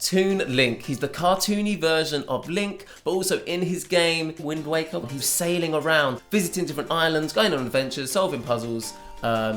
Toon Link. He's the cartoony version of Link, but also in his game, Wind Waker, he's sailing around, visiting different islands, going on adventures, solving puzzles.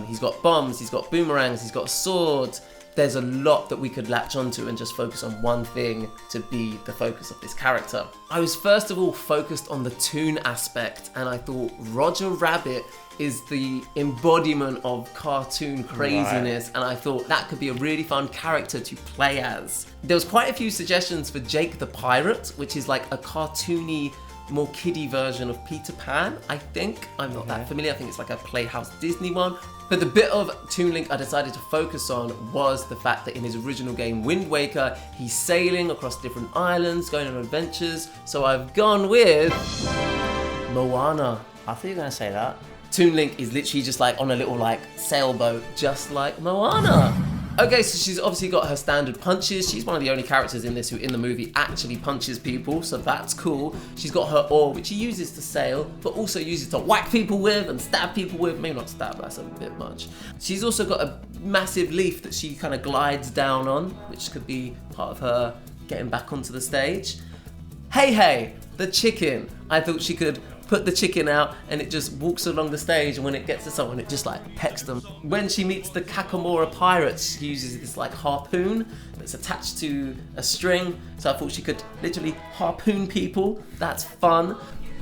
He's got bombs, he's got boomerangs, he's got a sword. There's a lot that we could latch onto and just focus on one thing to be the focus of this character. I was first of all focused on the Toon aspect, and I thought Roger Rabbit is the embodiment of cartoon craziness, right. And I thought that could be a really fun character to play as. There was quite a few suggestions for Jake the Pirate, which is like a cartoony, more kiddie version of Peter Pan, I think. I'm not that familiar. I think it's like a Playhouse Disney one. But the bit of Toon Link I decided to focus on was the fact that in his original game, Wind Waker, he's sailing across different islands, going on adventures. So I've gone with Moana. I thought you were going to say that. Toon Link is literally just like on a little like sailboat, just like Moana. Okay, so she's obviously got her standard punches. She's one of the only characters in this who in the movie actually punches people, so that's cool. She's got her oar, which she uses to sail, but also uses to whack people with and stab people with. Maybe not stab, that's a bit much. She's also got a massive leaf that she kind of glides down on, which could be part of her getting back onto the stage. Hey, the chicken. I thought she could put the chicken out and it just walks along the stage, and when it gets to someone it just like pecks them. When she meets the Kakamora pirates, she uses this like harpoon that's attached to a string, so I thought she could literally harpoon people. That's fun.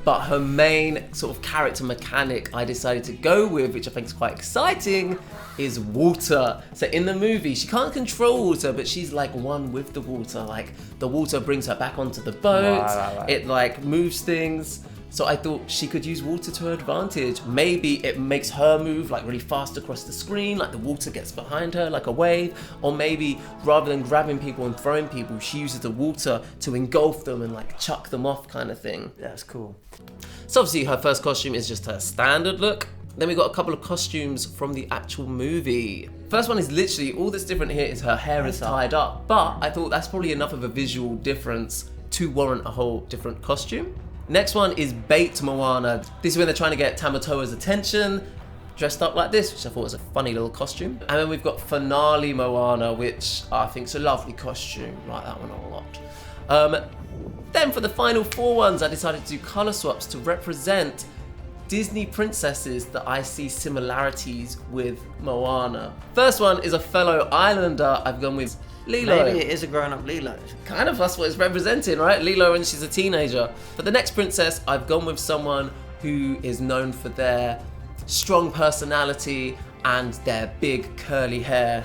But her main sort of character mechanic I decided to go with, which I think is quite exciting, is water. So in the movie, she can't control water, but she's like one with the water. Like the water brings her back onto the boat. Right. It like moves things. So I thought she could use water to her advantage. Maybe it makes her move like really fast across the screen, like the water gets behind her like a wave. Or maybe rather than grabbing people and throwing people, she uses the water to engulf them and like chuck them off kind of thing. That's cool. So obviously her first costume is just her standard look. Then we got a couple of costumes from the actual movie. First one is literally, all that's different here is her hair is tied up. But I thought that's probably enough of a visual difference to warrant a whole different costume. Next one is Bait Moana. This is when they're trying to get Tamatoa's attention, dressed up like this, which I thought was a funny little costume. And then we've got Finale Moana, which I think is a lovely costume. I like that one a lot. Then for the final four ones, I decided to do color swaps to represent Disney princesses that I see similarities with Moana. First one is a fellow islander. I've gone with Lilo. Maybe it is a grown-up Lilo. Kind of, that's what it's representing, right? Lilo when she's a teenager. For the next princess, I've gone with someone who is known for their strong personality and their big curly hair.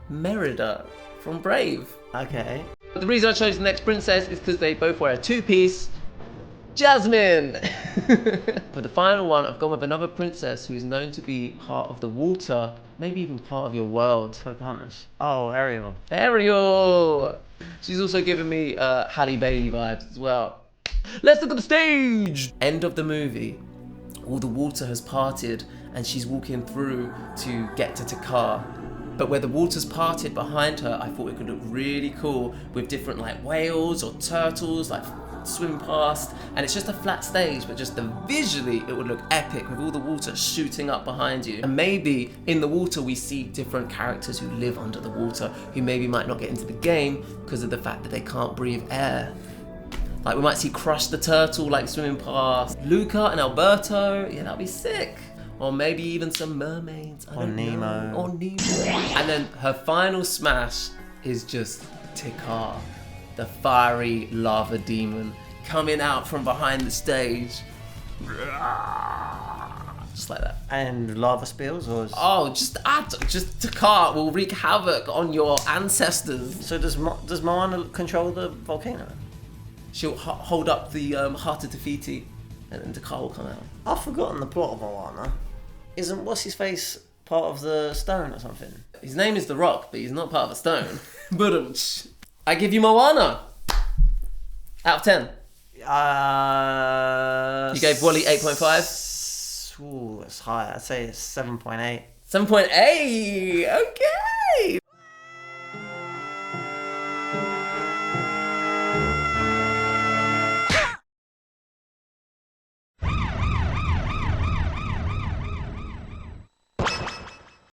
Merida from Brave. Okay. But the reason I chose the next princess is because they both wear a two-piece. Jasmine! For the final one, I've gone with another princess who is known to be part of the water, maybe even part of your world. Pocahontas. Oh, Ariel. Ariel! She's also giving me Halle Bailey vibes as well. Let's look at the stage! End of the movie. All the water has parted and she's walking through to get to Takar. But where the water's parted behind her, I thought it could look really cool with different like whales or turtles like swim past, and it's just a flat stage, but just visually it would look epic with all the water shooting up behind you. And maybe in the water we see different characters who live under the water who maybe might not get into the game because of the fact that they can't breathe air. Like we might see Crush the Turtle like swimming past, Luca and Alberto, yeah, that'd be sick. Or maybe even some mermaids, I don't know. Or Nemo. And then her final smash is just Tikar, the fiery lava demon coming out from behind the stage. Just like that. And lava spills, or? Oh, just Takar will wreak havoc on your ancestors. So does Moana control the volcano? She'll hold up the Heart of Tafiti, and then Takar will come out. I've forgotten the plot of Moana. Isn't what's his face part of the stone or something? His name is The Rock, but he's not part of the stone. But I give you Moana. Out of 10. You gave Wall-E 8.5? Ooh, that's high. I'd say it's 7.8. 7.8. Okay.